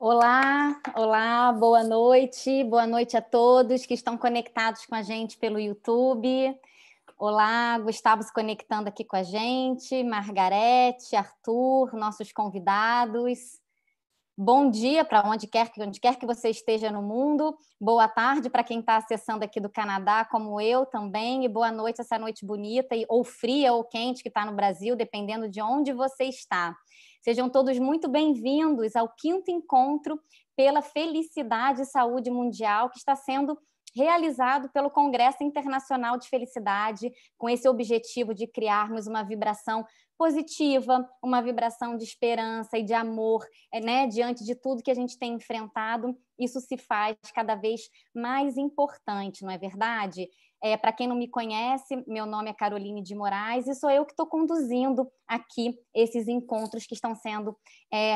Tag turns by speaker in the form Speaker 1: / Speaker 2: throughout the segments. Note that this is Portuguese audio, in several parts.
Speaker 1: Olá, olá, boa noite a todos que estão conectados com a gente pelo YouTube. Olá, Gustavo se conectando aqui com a gente, Margarete, Arthur, nossos convidados. Bom dia para onde quer que você esteja no mundo. Boa tarde para quem está acessando aqui do Canadá, como eu também. E boa noite, essa noite bonita, ou fria ou quente que está no Brasil, dependendo de onde você está. Sejam todos muito bem-vindos ao 5º Encontro pela Felicidade e Saúde Mundial, que está sendo realizado pelo Congresso Internacional de Felicidade, com esse objetivo de criarmos uma vibração positiva, uma vibração de esperança e de amor, né? Diante de tudo que a gente tem enfrentado, isso se faz cada vez mais importante, não é verdade? Para quem não me conhece, meu nome é Caroline de Moraes e sou eu que estou conduzindo aqui esses encontros que estão sendo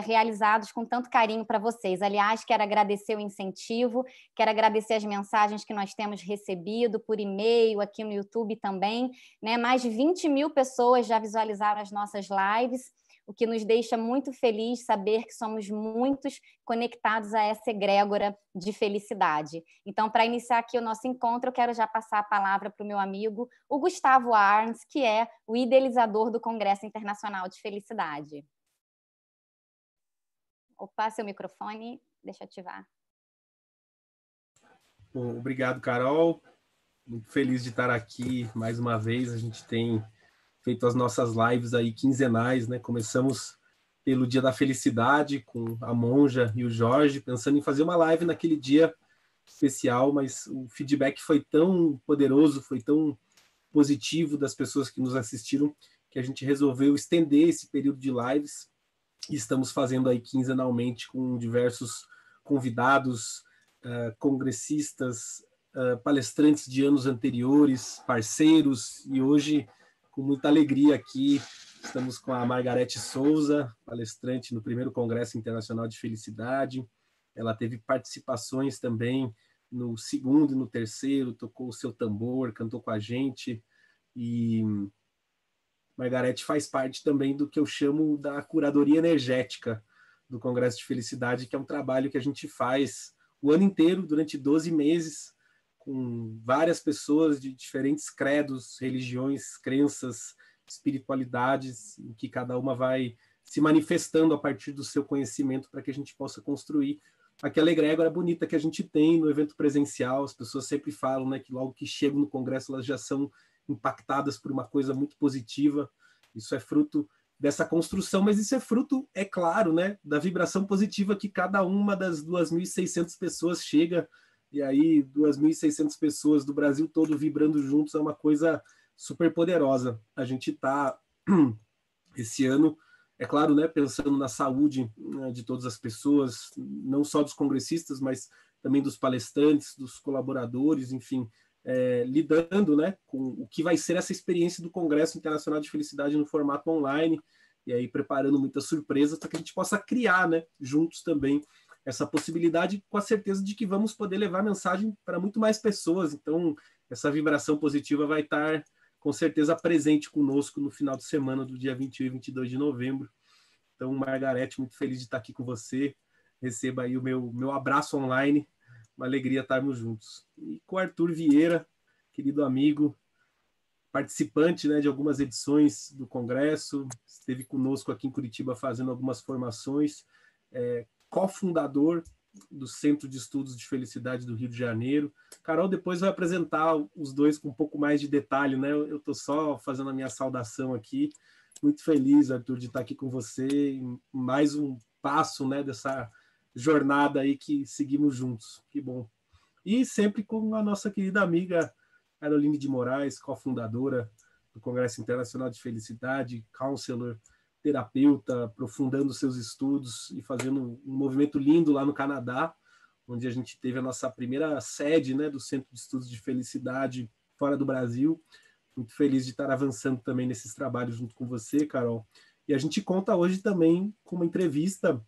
Speaker 1: realizados com tanto carinho para vocês. Aliás, quero agradecer o incentivo, quero agradecer as mensagens que nós temos recebido por e-mail, aqui no YouTube também, né? Mais de 20 mil pessoas já visualizaram as nossas lives, o que nos deixa muito feliz saber que somos muitos conectados a essa egrégora de felicidade. Então, para iniciar aqui o nosso encontro, eu quero já passar a palavra para o meu amigo, o Gustavo Arns, que é o idealizador do Congresso Internacional de Felicidade. Opa, seu microfone, deixa eu ativar.
Speaker 2: Bom, obrigado, Carol. Muito feliz de estar aqui mais uma vez. A gente tem feito as nossas lives aí quinzenais, né? Começamos pelo Dia da Felicidade com a Monja e o Jorge, pensando em fazer uma live naquele dia especial, mas o feedback foi tão poderoso, foi tão positivo das pessoas que nos assistiram, que a gente resolveu estender esse período de lives e estamos fazendo aí quinzenalmente com diversos convidados, congressistas, palestrantes de anos anteriores, parceiros, e hoje, com muita alegria aqui, estamos com a Margarete Souza, palestrante no primeiro Congresso Internacional de Felicidade. Ela teve participações também no segundo e no terceiro, tocou o seu tambor, cantou com a gente, e Margarete faz parte também do que eu chamo da curadoria energética do Congresso de Felicidade, que é um trabalho que a gente faz o ano inteiro, durante 12 meses, com várias pessoas de diferentes credos, religiões, crenças, espiritualidades, em que cada uma vai se manifestando a partir do seu conhecimento para que a gente possa construir aquela egrégora bonita que a gente tem no evento presencial. As pessoas sempre falam, né, que logo que chegam no congresso elas já são impactadas por uma coisa muito positiva. Isso é fruto dessa construção, mas isso é fruto, é claro, né, da vibração positiva que cada uma das 2.600 pessoas chega, e aí 2.600 pessoas do Brasil todo vibrando juntos é uma coisa super poderosa. A gente está, esse ano, é claro, né, pensando na saúde, né, de todas as pessoas, não só dos congressistas, mas também dos palestrantes, dos colaboradores, enfim, lidando, né, com o que vai ser essa experiência do Congresso Internacional de Felicidade no formato online, e aí preparando muitas surpresas para que a gente possa criar, né, juntos também essa possibilidade, com a certeza de que vamos poder levar a mensagem para muito mais pessoas. Então, essa vibração positiva vai estar com certeza presente conosco no final de semana do dia 21 e 22 de novembro. Então, Margarete, muito feliz de estar aqui com você. Receba aí o meu abraço online. Uma alegria estarmos juntos. E com o Arthur Vieira, querido amigo, participante, né, de algumas edições do Congresso, esteve conosco aqui em Curitiba fazendo algumas formações, cofundador do Centro de Estudos de Felicidade do Rio de Janeiro. Carol depois vai apresentar os dois com um pouco mais de detalhe, né? Eu estou só fazendo a minha saudação aqui. Muito feliz, Arthur, de estar aqui com você em mais um passo, né, dessa jornada aí que seguimos juntos. Que bom. E sempre com a nossa querida amiga Caroline de Moraes, cofundadora do Congresso Internacional de Felicidade, counselor, terapeuta, aprofundando seus estudos e fazendo um movimento lindo lá no Canadá, onde a gente teve a nossa primeira sede, né, do Centro de Estudos de Felicidade fora do Brasil. Muito feliz de estar avançando também nesses trabalhos junto com você, Carol. E a gente conta hoje também com uma entrevista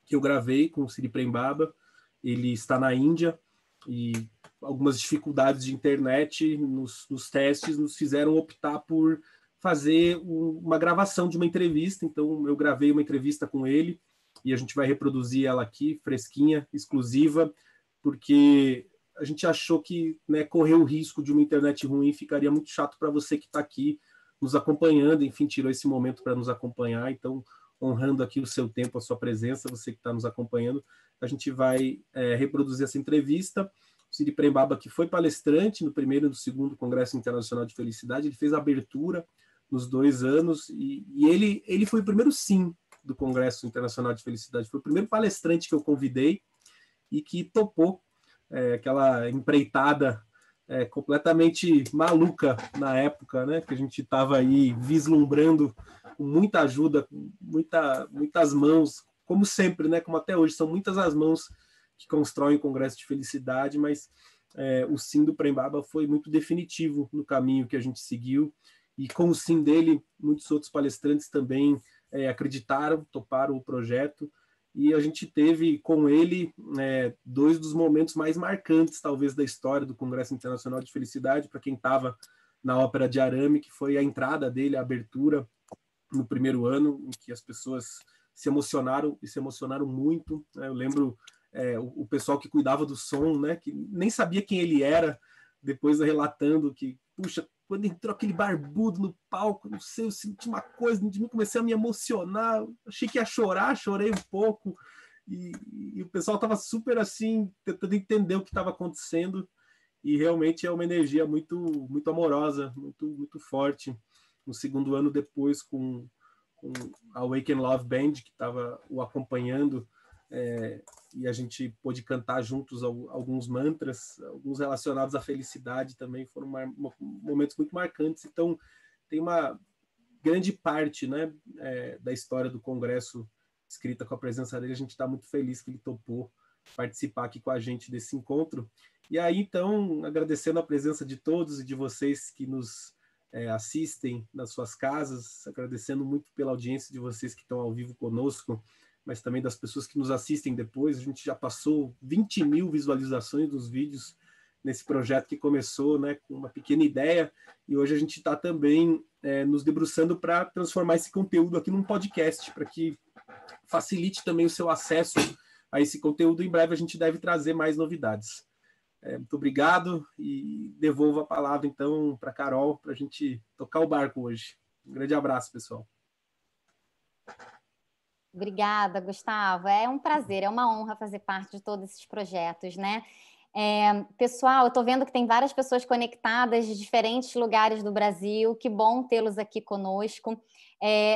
Speaker 2: que eu gravei com o Siri Prembaba. Ele está na Índia e algumas dificuldades de internet nos testes nos fizeram optar por fazer uma gravação de uma entrevista. Então, eu gravei uma entrevista com ele e a gente vai reproduzir ela aqui, fresquinha, exclusiva, porque a gente achou que, né, correr o risco de uma internet ruim ficaria muito chato para você que está aqui nos acompanhando, enfim, tirou esse momento para nos acompanhar, então, honrando aqui o seu tempo, a sua presença, você que está nos acompanhando, a gente vai reproduzir essa entrevista. O Ciri Prembaba, que foi palestrante no primeiro e no segundo Congresso Internacional de Felicidade, ele fez a abertura nos 2 anos, e ele foi o primeiro sim do Congresso Internacional de Felicidade, foi o primeiro palestrante que eu convidei e que topou aquela empreitada completamente maluca na época, né, que a gente estava aí vislumbrando com muita ajuda, com muitas mãos, como sempre, né, como até hoje, são muitas as mãos que constroem o Congresso de Felicidade, mas o sim do Prembaba foi muito definitivo no caminho que a gente seguiu, e com o sim dele, muitos outros palestrantes também acreditaram, toparam o projeto, e a gente teve com ele 2 dos momentos mais marcantes, talvez, da história do Congresso Internacional de Felicidade, para quem estava na Ópera de Arame, que foi a entrada dele, a abertura, no primeiro ano, em que as pessoas se emocionaram, e se emocionaram muito, né? Eu lembro o pessoal que cuidava do som, né, que nem sabia quem ele era, depois relatando que, puxa, quando entrou aquele barbudo no palco, não sei, eu senti uma coisa de mim, comecei a me emocionar, achei que ia chorar, chorei um pouco, e o pessoal estava super assim, tentando entender o que estava acontecendo, e realmente é uma energia muito, muito amorosa, muito, muito forte. No segundo ano depois, com a Awaken Love Band, que estava o acompanhando, e a gente pôde cantar juntos alguns mantras, alguns relacionados à felicidade também, foram momentos muito marcantes. Então, tem uma grande parte, né, da história do Congresso escrita com a presença dele. A gente está muito feliz que ele topou participar aqui com a gente desse encontro. E aí, então, agradecendo a presença de todos e de vocês que nos assistem nas suas casas, agradecendo muito pela audiência de vocês que estão ao vivo conosco, mas também das pessoas que nos assistem depois. A gente já passou 20 mil visualizações dos vídeos nesse projeto que começou, né, com uma pequena ideia, e hoje a gente está também nos debruçando para transformar esse conteúdo aqui num podcast, para que facilite também o seu acesso a esse conteúdo. Em breve a gente deve trazer mais novidades. Muito obrigado, e devolvo a palavra então para a Carol, para a gente tocar o barco hoje. Um grande abraço, pessoal.
Speaker 1: Obrigada, Gustavo. É um prazer, é uma honra fazer parte de todos esses projetos, né? Pessoal, eu estou vendo que tem várias pessoas conectadas de diferentes lugares do Brasil. Que bom tê-los aqui conosco.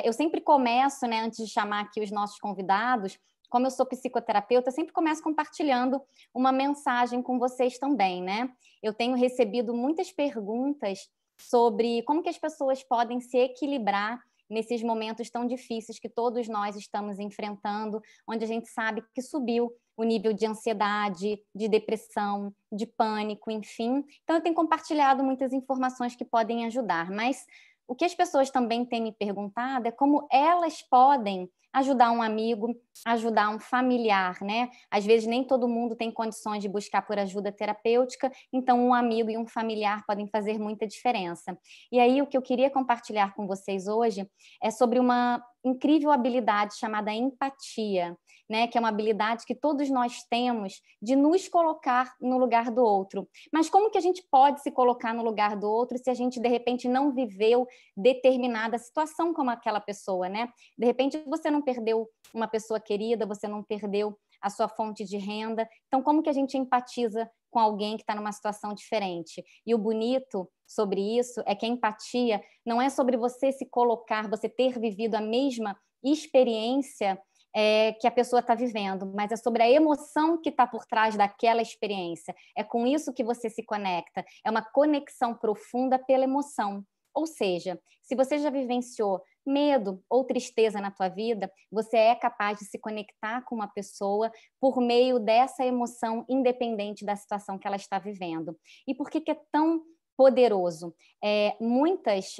Speaker 1: Eu sempre começo, né, antes de chamar aqui os nossos convidados, como eu sou psicoterapeuta, eu sempre começo compartilhando uma mensagem com vocês também, né? Eu tenho recebido muitas perguntas sobre como que as pessoas podem se equilibrar nesses momentos tão difíceis que todos nós estamos enfrentando, onde a gente sabe que subiu o nível de ansiedade, de depressão, de pânico, enfim. Então, eu tenho compartilhado muitas informações que podem ajudar, mas o que as pessoas também têm me perguntado é como elas podem ajudar um amigo, ajudar um familiar, né? Às vezes nem todo mundo tem condições de buscar por ajuda terapêutica, então um amigo e um familiar podem fazer muita diferença. E aí o que eu queria compartilhar com vocês hoje é sobre uma incrível habilidade chamada empatia, né? Que é uma habilidade que todos nós temos de nos colocar no lugar do outro. Mas como que a gente pode se colocar no lugar do outro se a gente, de repente, não viveu determinada situação como aquela pessoa, né? De repente, você não perdeu uma pessoa querida, você não perdeu a sua fonte de renda. Então, como que a gente empatiza com alguém que está numa situação diferente? E o bonito sobre isso é que a empatia não é sobre você se colocar, você ter vivido a mesma experiência que a pessoa está vivendo, mas é sobre a emoção que está por trás daquela experiência. É com isso que você se conecta. É uma conexão profunda pela emoção. Ou seja, se você já vivenciou medo ou tristeza na tua vida, você é capaz de se conectar com uma pessoa por meio dessa emoção, independente da situação que ela está vivendo. E por que é tão poderoso? Muitas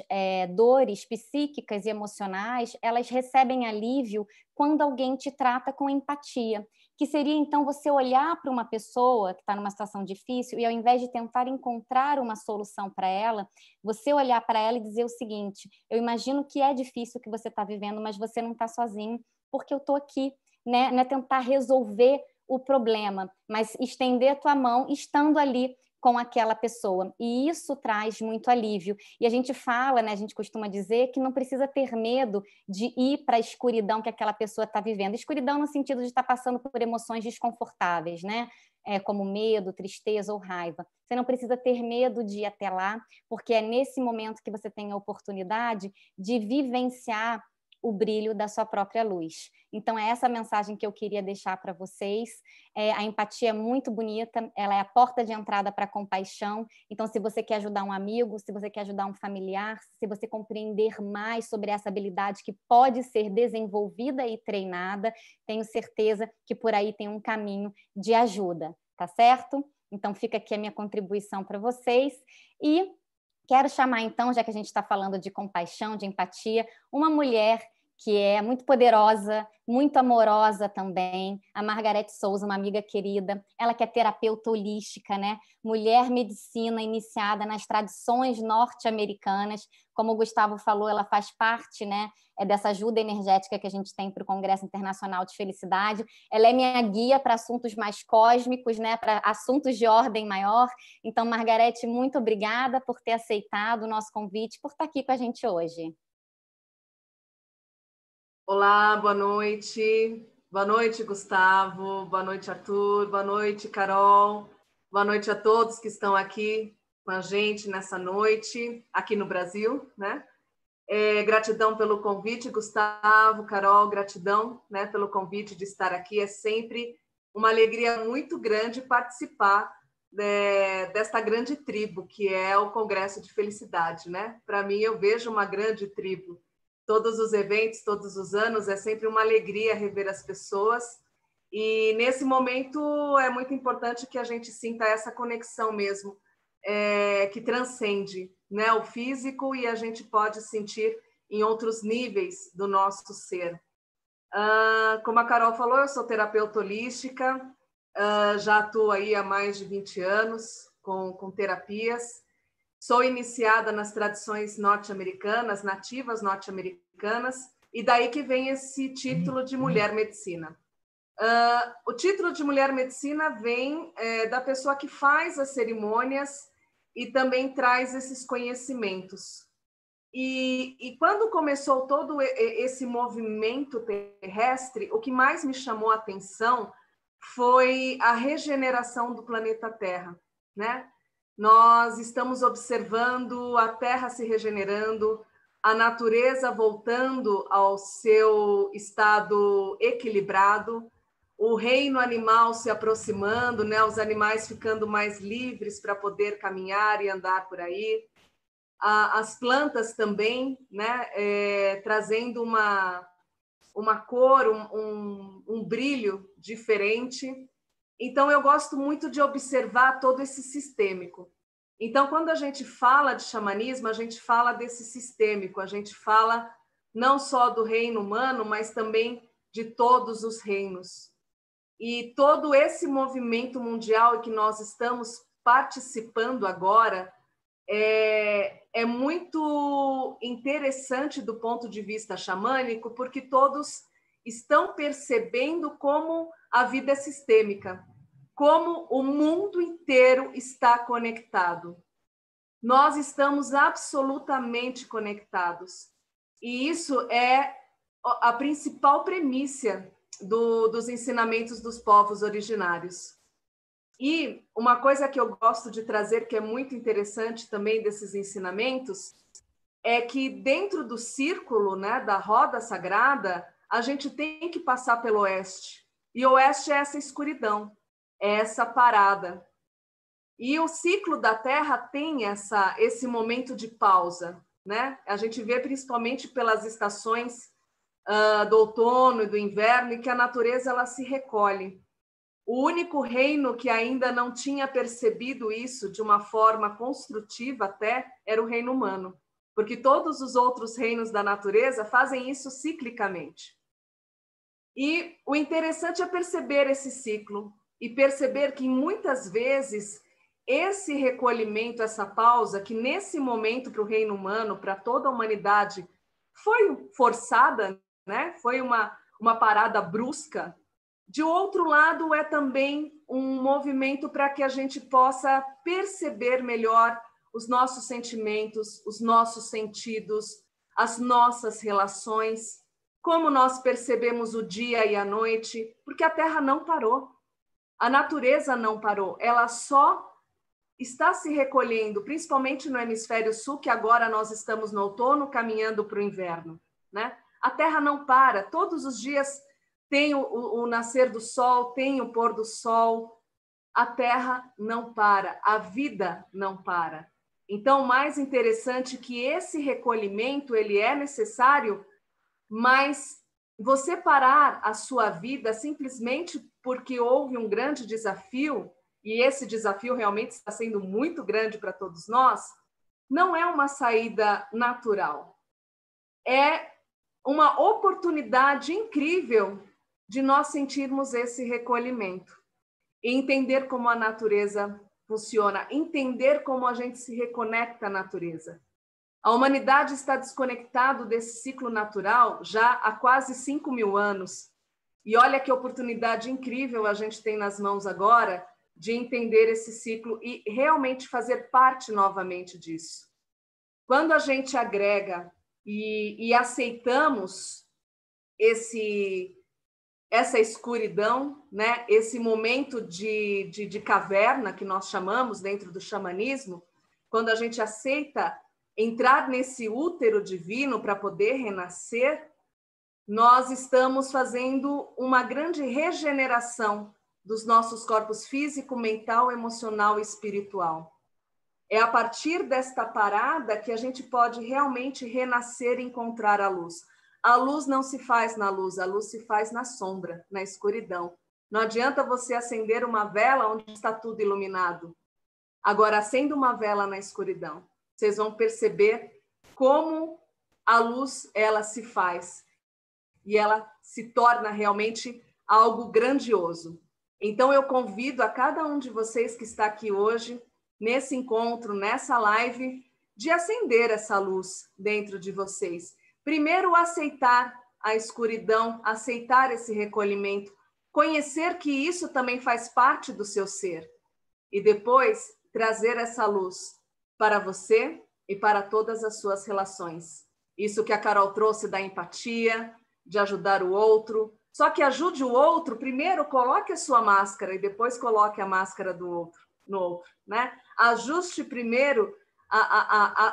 Speaker 1: dores psíquicas e emocionais, elas recebem alívio quando alguém te trata com empatia, que seria então você olhar para uma pessoa que está numa situação difícil e ao invés de tentar encontrar uma solução para ela, você olhar para ela e dizer o seguinte: eu imagino que é difícil o que você está vivendo, mas você não está sozinho, porque eu estou aqui. né? Não é tentar resolver o problema, mas estender a tua mão estando ali com aquela pessoa. E isso traz muito alívio. E a gente fala, né, a gente costuma dizer que não precisa ter medo de ir para a escuridão que aquela pessoa está vivendo. Escuridão no sentido de estar passando por emoções desconfortáveis, né? Como medo, tristeza ou raiva. Você não precisa ter medo de ir até lá, porque é nesse momento que você tem a oportunidade de vivenciar o brilho da sua própria luz. Então, é essa mensagem que eu queria deixar para vocês. A empatia é muito bonita, ela é a porta de entrada para a compaixão. Então, se você quer ajudar um amigo, se você quer ajudar um familiar, se você compreender mais sobre essa habilidade que pode ser desenvolvida e treinada, tenho certeza que por aí tem um caminho de ajuda, tá certo? Então, fica aqui a minha contribuição para vocês. E quero chamar, então, já que a gente está falando de compaixão, de empatia, uma mulher que é muito poderosa, muito amorosa também, a Margarete Souza, uma amiga querida. Ela que é terapeuta holística, né? Mulher medicina iniciada nas tradições norte-americanas. Como o Gustavo falou, ela faz parte, né, dessa ajuda energética que a gente tem para o Congresso Internacional de Felicidade. Ela é minha guia para assuntos mais cósmicos, né, para assuntos de ordem maior. Então, Margarete, muito obrigada por ter aceitado o nosso convite, por estar aqui com a gente hoje.
Speaker 3: Olá, boa noite. Boa noite, Gustavo. Boa noite, Arthur. Boa noite, Carol. Boa noite a todos que estão aqui com a gente nessa noite, aqui no Brasil, né? Gratidão pelo convite, Gustavo, Carol, gratidão, né, pelo convite de estar aqui. É sempre uma alegria muito grande participar desta grande tribo, que é o Congresso de Felicidade, né? Para mim, eu vejo uma grande tribo. Todos os eventos, todos os anos, é sempre uma alegria rever as pessoas. E nesse momento é muito importante que a gente sinta essa conexão mesmo, que transcende, né, o físico, e a gente pode sentir em outros níveis do nosso ser. Como a Carol falou, eu sou terapeuta holística, já atuo aí há mais de 20 anos com terapias. Sou iniciada nas tradições norte-americanas, nativas norte-americanas, e daí que vem esse título de Mulher Medicina. O título de Mulher Medicina vem da pessoa que faz as cerimônias e também traz esses conhecimentos. E quando começou todo esse movimento terrestre, o que mais me chamou a atenção foi a regeneração do planeta Terra, né? Nós estamos observando a Terra se regenerando, a natureza voltando ao seu estado equilibrado, o reino animal se aproximando, né? Os animais ficando mais livres para poder caminhar e andar por aí. As plantas também, né? Trazendo uma cor, um brilho diferente. Então, eu gosto muito de observar todo esse sistêmico. Então, quando a gente fala de xamanismo, a gente fala desse sistêmico, a gente fala não só do reino humano, mas também de todos os reinos. E todo esse movimento mundial que nós estamos participando agora é muito interessante do ponto de vista xamânico, porque todos estão percebendo como a vida é sistêmica, como o mundo inteiro está conectado. Nós estamos absolutamente conectados. E isso é a principal premissa dos ensinamentos dos povos originários. E uma coisa que eu gosto de trazer, que é muito interessante também desses ensinamentos, é que dentro do círculo, né, da roda sagrada, a gente tem que passar pelo oeste. E o oeste é essa escuridão, é essa parada. E o ciclo da Terra tem esse momento de pausa, né? A gente vê principalmente pelas estações do outono e do inverno, e que a natureza ela se recolhe. O único reino que ainda não tinha percebido isso de uma forma construtiva até era o reino humano, porque todos os outros reinos da natureza fazem isso ciclicamente. E o interessante é perceber esse ciclo e perceber que muitas vezes esse recolhimento, essa pausa, que nesse momento para o reino humano, para toda a humanidade, foi forçada, né? Foi uma uma parada brusca. De outro lado, é também um movimento para que a gente possa perceber melhor os nossos sentimentos, os nossos sentidos, as nossas relações, como nós percebemos o dia e a noite, porque a Terra não parou, a natureza não parou, ela só está se recolhendo, principalmente no hemisfério sul, que agora nós estamos no outono, caminhando para o inverno, né? A Terra não para, todos os dias tem o nascer do sol, tem o pôr do sol, a Terra não para, a vida não para. Então, o mais interessante é que esse recolhimento, ele é necessário, mas você parar a sua vida simplesmente porque houve um grande desafio, e esse desafio realmente está sendo muito grande para todos nós, não é uma saída natural. É uma oportunidade incrível de nós sentirmos esse recolhimento e entender como a natureza funciona, entender como a gente se reconecta à natureza. A humanidade está desconectada desse ciclo natural já há quase 5.000 anos. E olha que oportunidade incrível a gente tem nas mãos agora de entender esse ciclo e realmente fazer parte novamente disso. Quando a gente agrega e aceitamos essa escuridão, né? Esse momento de caverna que nós chamamos dentro do xamanismo, quando a gente aceita entrar nesse útero divino para poder renascer, nós estamos fazendo uma grande regeneração dos nossos corpos físico, mental, emocional e espiritual. É a partir desta parada que a gente pode realmente renascer e encontrar a luz. A luz não se faz na luz, a luz se faz na sombra, na escuridão. Não adianta você acender uma vela onde está tudo iluminado. Agora, acenda uma vela na escuridão. Vocês vão perceber como a luz, ela se faz. E ela se torna realmente algo grandioso. Então, eu convido a cada um de vocês que está aqui hoje, nesse encontro, nessa live, de acender essa luz dentro de vocês. Primeiro, aceitar a escuridão, aceitar esse recolhimento, conhecer que isso também faz parte do seu ser. E depois, trazer essa luz para você e para todas as suas relações. Isso que a Carol trouxe da empatia, de ajudar o outro. Só que ajude o outro, primeiro coloque a sua máscara e depois coloque a máscara do outro, no outro, né? Ajuste primeiro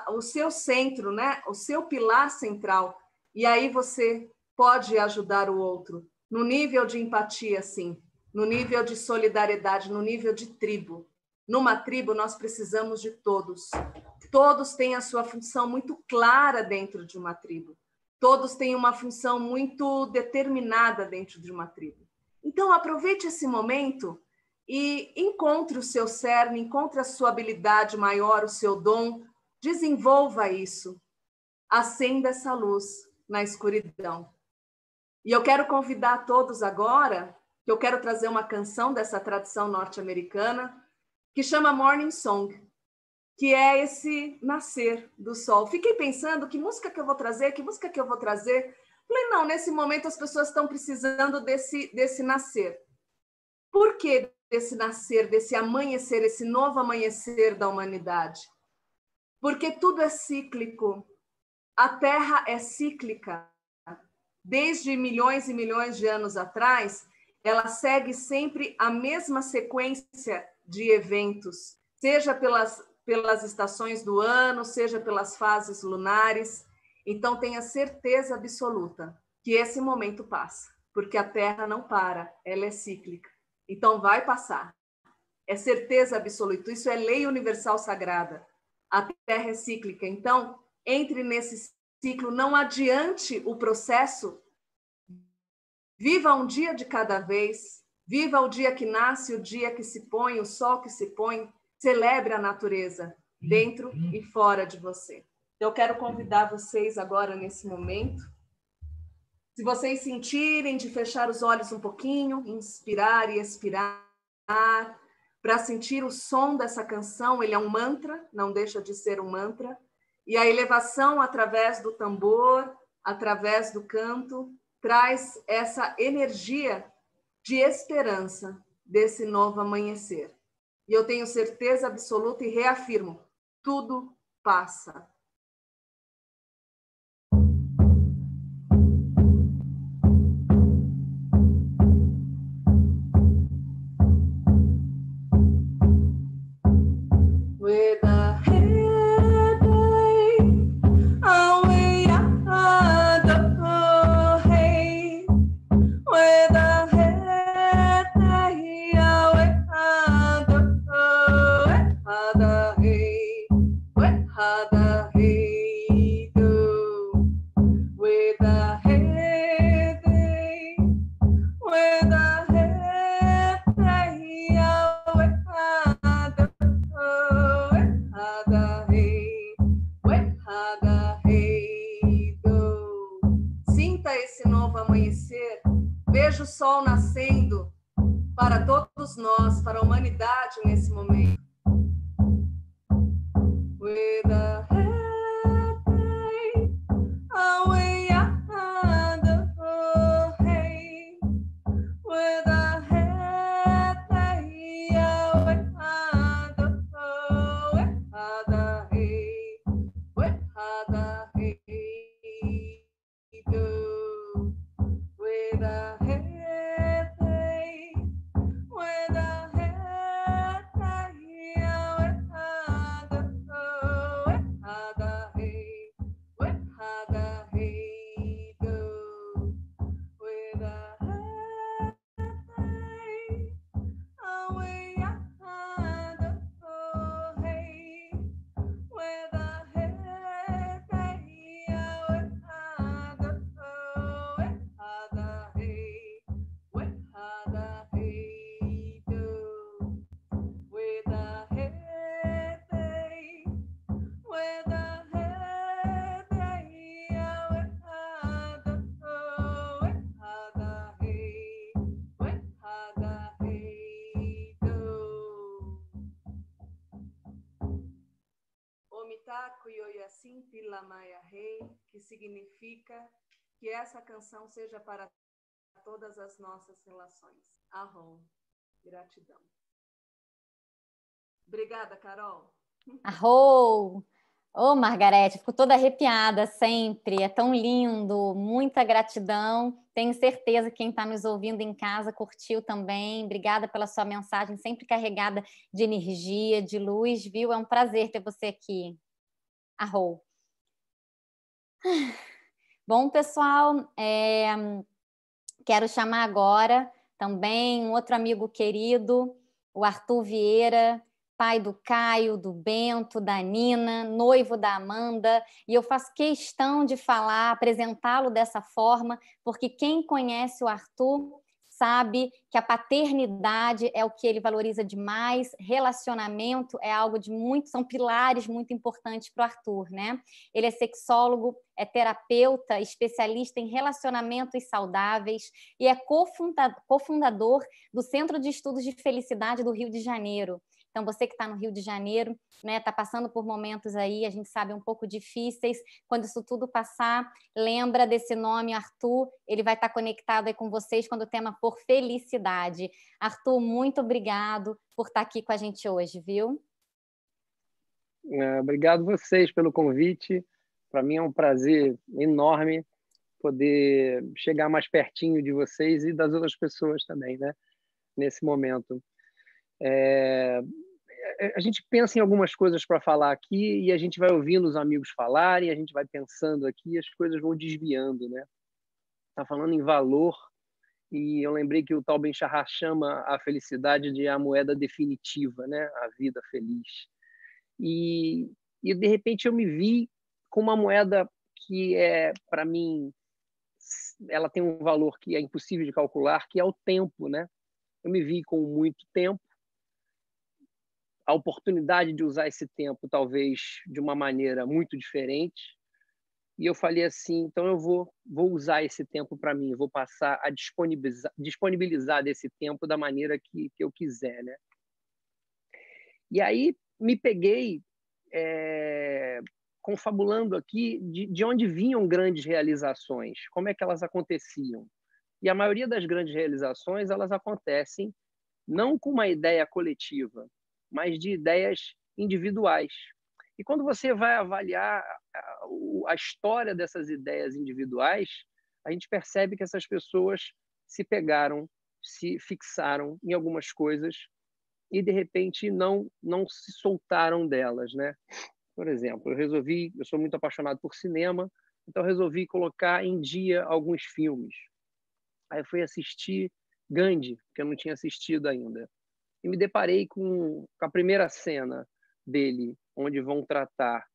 Speaker 3: o seu centro, né? O seu pilar central. E aí você pode ajudar o outro no nível de empatia, sim, no nível de solidariedade, no nível de tribo. Numa tribo, nós precisamos de todos. Todos têm a sua função muito clara dentro de uma tribo. Todos têm uma função muito determinada dentro de uma tribo. Então, aproveite esse momento e encontre o seu cerne, encontre a sua habilidade maior, o seu dom, desenvolva isso. Acenda essa luz na escuridão. E eu quero convidar todos agora, que eu quero trazer uma canção dessa tradição norte-americana, que chama Morning Song, que é esse nascer do sol. Fiquei pensando, que música que eu vou trazer? Que música que eu vou trazer? Falei, não, nesse momento as pessoas estão precisando desse nascer. Por que desse nascer, desse amanhecer, esse novo amanhecer da humanidade? Porque tudo é cíclico. A Terra é cíclica. Desde milhões e milhões de anos atrás, ela segue sempre a mesma sequência de eventos, seja pelas estações do ano, seja pelas fases lunares. Então, tenha certeza absoluta que esse momento passa, porque a Terra não para, ela é cíclica. Então, vai passar. É certeza absoluta. Isso é lei universal sagrada. A Terra é cíclica. Então, entre nesse ciclo, não adiante o processo. Viva um dia de cada vez. Viva o dia que nasce, o dia que se põe, o sol que se põe. Celebre a natureza, dentro e fora de você. Eu quero convidar vocês agora, nesse momento, se vocês sentirem de fechar os olhos um pouquinho, inspirar e expirar, para sentir o som dessa canção. Ele é um mantra, não deixa de ser um mantra, e a elevação através do tambor, através do canto, traz essa energia de esperança desse novo amanhecer. E eu tenho certeza absoluta e reafirmo, tudo passa. Vejo o sol nascendo para todos nós, para a humanidade nesse momento. Que significa que essa canção seja para todas as nossas relações. Arrom, gratidão. Obrigada, Carol.
Speaker 1: Arrom! Ô, Margarete, fico toda arrepiada sempre, é tão lindo, muita gratidão. Tenho certeza que quem está nos ouvindo em casa curtiu também. Obrigada pela sua mensagem, sempre carregada de energia, de luz, viu? É um prazer ter você aqui. Arrom! Bom, pessoal, quero chamar agora também um outro amigo querido, o Arthur Vieira, pai do Caio, do Bento, da Nina, noivo da Amanda, e eu faço questão de falar, apresentá-lo dessa forma, porque quem conhece o Arthur sabe que a paternidade é o que ele valoriza demais, relacionamento é algo de muito, são pilares muito importantes para o Arthur, né? Ele é sexólogo, é terapeuta, especialista em relacionamentos saudáveis e é cofundador do Centro de Estudos de Felicidade do Rio de Janeiro. Então, você que está no Rio de Janeiro, né, está passando por momentos aí, a gente sabe, um pouco difíceis. Quando isso tudo passar, lembra desse nome, Arthur. Ele vai estar conectado aí com vocês quando o tema for felicidade. Arthur, muito obrigado por estar aqui com a gente hoje, viu?
Speaker 4: Obrigado vocês pelo convite. Para mim é um prazer enorme poder chegar mais pertinho de vocês e das outras pessoas também, né, nesse momento. A gente pensa em algumas coisas para falar aqui e a gente vai ouvindo os amigos falarem, a gente vai pensando aqui e as coisas vão desviando, né? Tá falando em valor e eu lembrei que o tal Ben-Shahar chama a felicidade de a moeda definitiva, né? A vida feliz. E de repente eu me vi com uma moeda que para mim, ela tem um valor que é impossível de calcular, que é o tempo, né? Eu me vi com muito tempo, a oportunidade de usar esse tempo talvez de uma maneira muito diferente, e eu falei assim, então eu vou usar esse tempo para mim, vou passar a disponibilizar desse tempo da maneira que eu quiser, né? E aí me peguei confabulando aqui de onde vinham grandes realizações, como é que elas aconteciam. E a maioria das grandes realizações, elas acontecem não com uma ideia coletiva, mas de ideias individuais. E quando você vai avaliar a história dessas ideias individuais, a gente percebe que essas pessoas se pegaram, se fixaram em algumas coisas e, de repente, não se soltaram delas, né? Por exemplo, eu sou muito apaixonado por cinema, então resolvi colocar em dia alguns filmes. Aí eu fui assistir Gandhi, que eu não tinha assistido ainda. E me deparei com a primeira cena dele, onde vão tratar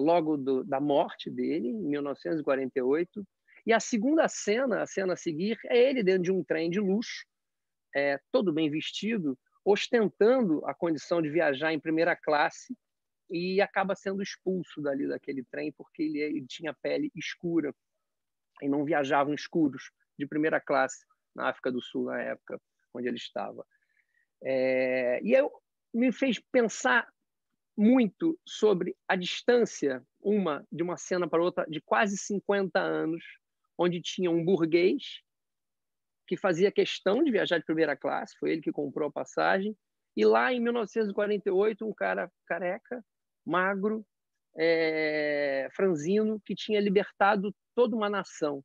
Speaker 4: logo da morte dele, em 1948. E a segunda cena, a cena a seguir, é ele dentro de um trem de luxo, todo bem vestido, ostentando a condição de viajar em primeira classe, e acaba sendo expulso dali daquele trem porque ele tinha pele escura e não viajavam escuros de primeira classe na África do Sul, na época onde ele estava. E me fez pensar muito sobre a distância, de uma cena para outra, de quase 50 anos, onde tinha um burguês que fazia questão de viajar de primeira classe, foi ele que comprou a passagem, e lá em 1948, um cara careca, magro, franzino, que tinha libertado toda uma nação.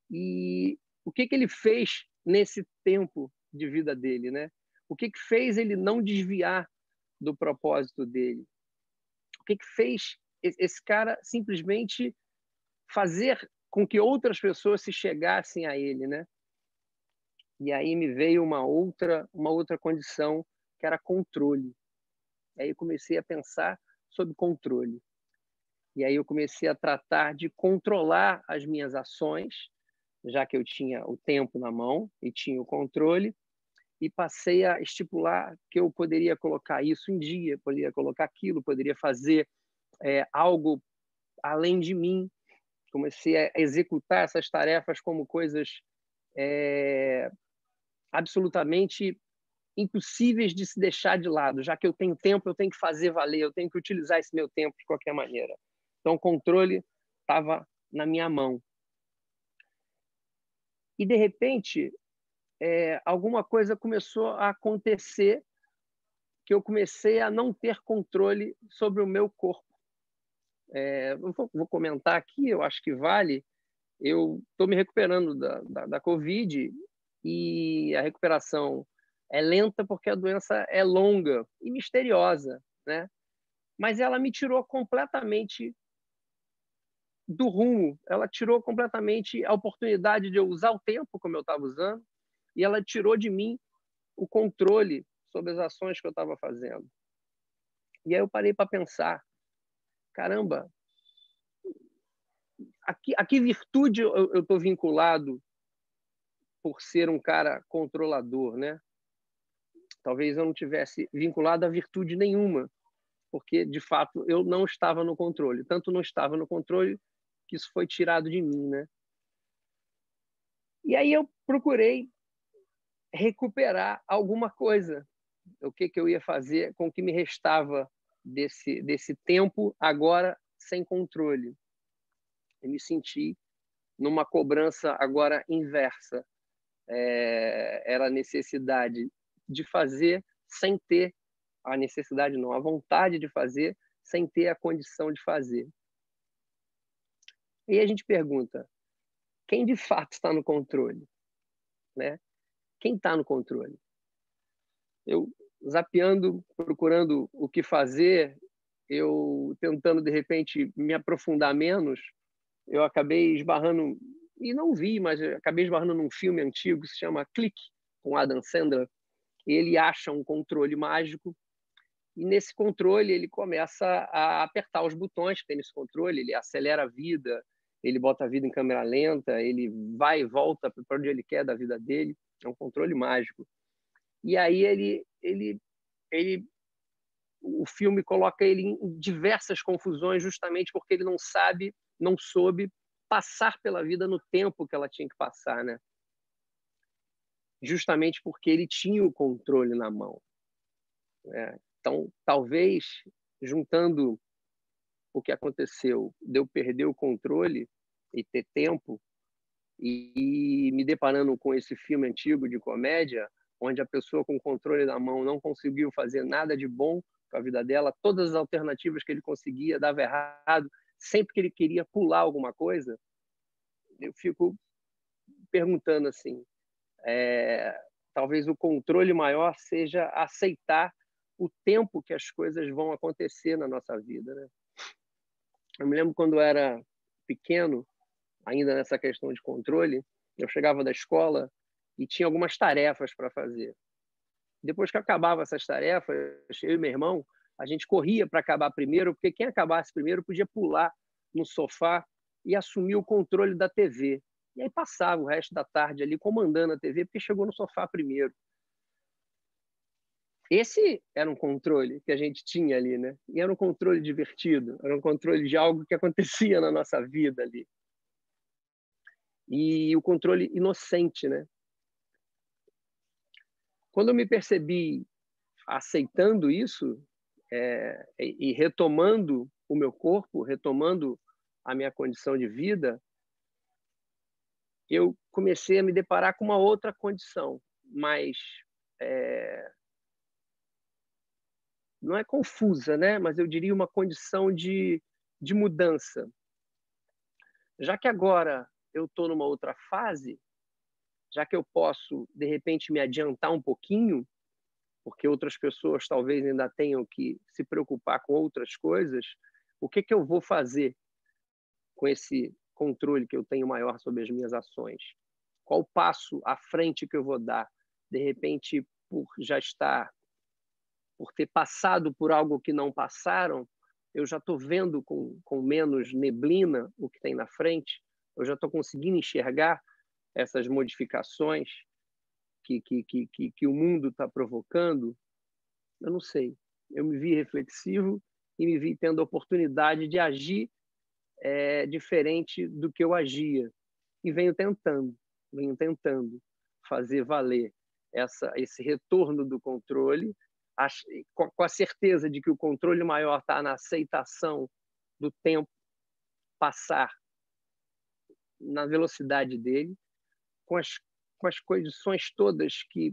Speaker 4: E o que ele fez nesse tempo de vida dele, né? O que fez ele não desviar do propósito dele? O que fez esse cara simplesmente fazer com que outras pessoas se chegassem a ele, né? E aí me veio uma outra condição, que era controle. Aí eu comecei a pensar sobre controle. E aí eu comecei a tratar de controlar as minhas ações, já que eu tinha o tempo na mão e tinha o controle, e passei a estipular que eu poderia colocar isso em dia, poderia colocar aquilo, poderia fazer algo além de mim. Comecei a executar essas tarefas como coisas absolutamente impossíveis de se deixar de lado. Já que eu tenho tempo, eu tenho que fazer valer, eu tenho que utilizar esse meu tempo de qualquer maneira. Então, o controle estava na minha mão. E, de repente, alguma coisa começou a acontecer, que eu comecei a não ter controle sobre o meu corpo. Vou comentar aqui, eu acho que vale. Eu estou me recuperando da Covid, e a recuperação é lenta porque a doença é longa e misteriosa, né? Mas ela me tirou completamente do rumo, ela tirou completamente a oportunidade de eu usar o tempo como eu estava usando, e ela tirou de mim o controle sobre as ações que eu estava fazendo. E aí eu parei para pensar, caramba, a que virtude eu estou vinculado por ser um cara controlador, né? Talvez eu não tivesse vinculado a virtude nenhuma, porque, de fato, eu não estava no controle. Tanto não estava no controle que isso foi tirado de mim, né? E aí eu procurei recuperar alguma coisa. O que eu ia fazer com o que me restava desse tempo agora sem controle. Eu me senti numa cobrança agora inversa. Era a necessidade de fazer sem ter a necessidade, não, a vontade de fazer sem ter a condição de fazer. E a gente pergunta, quem de fato está no controle? Né? Quem está no controle? Eu, zapeando, procurando o que fazer, eu tentando, de repente, me aprofundar menos, eu acabei esbarrando, e não vi, mas acabei esbarrando num filme antigo que se chama Clique, com Adam Sandler. Ele acha um controle mágico, e nesse controle ele começa a apertar os botões que tem nesse controle, ele acelera a vida, ele bota a vida em câmera lenta, ele vai e volta para onde ele quer da vida dele, é um controle mágico. E aí o filme coloca ele em diversas confusões justamente porque ele não soube passar pela vida no tempo que ela tinha que passar, né? Justamente porque ele tinha o controle na mão. Então, talvez, juntando o que aconteceu de eu perder o controle e ter tempo, e me deparando com esse filme antigo de comédia, onde a pessoa com o controle na mão não conseguiu fazer nada de bom com a vida dela, todas as alternativas que ele conseguia dava errado, sempre que ele queria pular alguma coisa, eu fico perguntando assim, talvez o controle maior seja aceitar o tempo que as coisas vão acontecer na nossa vida, né? Eu me lembro quando eu era pequeno, ainda nessa questão de controle, eu chegava da escola e tinha algumas tarefas para fazer. Depois que acabava essas tarefas, eu e meu irmão, a gente corria para acabar primeiro, porque quem acabasse primeiro podia pular no sofá e assumir o controle da TV. E aí passava o resto da tarde ali comandando a TV, porque chegou no sofá primeiro. Esse era um controle que a gente tinha ali, né? E era um controle divertido, era um controle de algo que acontecia na nossa vida ali. E o controle inocente, né? Quando eu me percebi aceitando isso e retomando o meu corpo, retomando a minha condição de vida, eu comecei a me deparar com uma outra condição, mas não é confusa, né? Mas eu diria uma condição de mudança. Já que agora eu estou numa outra fase, já que eu posso, de repente, me adiantar um pouquinho, porque outras pessoas talvez ainda tenham que se preocupar com outras coisas, o que eu vou fazer com esse controle que eu tenho maior sobre as minhas ações? Qual passo à frente que eu vou dar? De repente, por ter passado por algo que não passaram, eu já estou vendo com menos neblina o que tem na frente, eu já estou conseguindo enxergar essas modificações que o mundo está provocando. Eu não sei. Eu me vi reflexivo e me vi tendo a oportunidade de agir diferente do que eu agia. E venho tentando fazer valer esse retorno do controle, com a certeza de que o controle maior está na aceitação do tempo passar na velocidade dele, com as condições todas que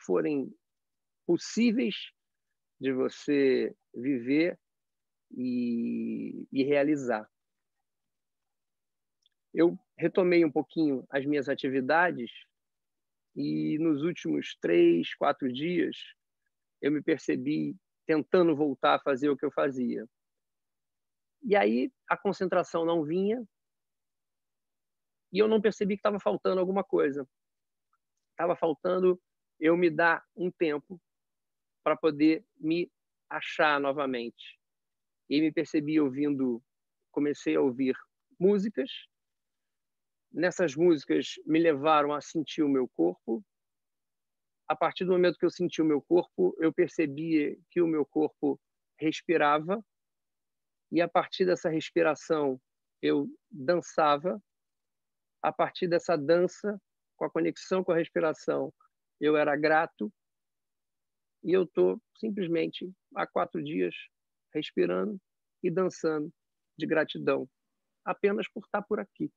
Speaker 4: forem possíveis de você viver e realizar. Eu retomei um pouquinho as minhas atividades e nos últimos 3, 4 dias eu me percebi tentando voltar a fazer o que eu fazia. E aí a concentração não vinha e eu não percebi que estava faltando alguma coisa. Estava faltando eu me dar um tempo para poder me achar novamente. E me percebi comecei a ouvir músicas. Nessas músicas me levaram a sentir o meu corpo. A partir do momento que eu senti o meu corpo, eu percebi que o meu corpo respirava. E a partir dessa respiração, eu dançava. A partir dessa dança, com a conexão com a respiração, eu era grato. E eu estou simplesmente há 4 dias respirando e dançando de gratidão, apenas por estar por aqui.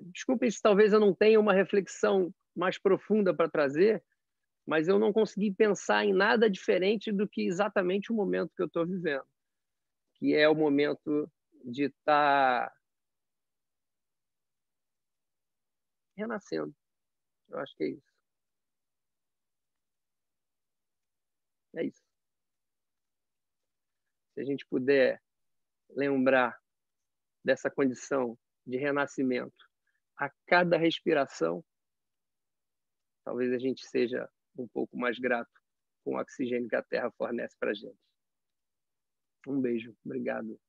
Speaker 4: Desculpem se talvez eu não tenha uma reflexão mais profunda para trazer, mas eu não consegui pensar em nada diferente do que exatamente o momento que eu estou vivendo, que é o momento de estar renascendo. Eu acho que é isso. É isso. Se a gente puder lembrar dessa condição de renascimento a cada respiração, talvez a gente seja um pouco mais grato com o oxigênio que a Terra fornece para a gente. Um beijo. Obrigado.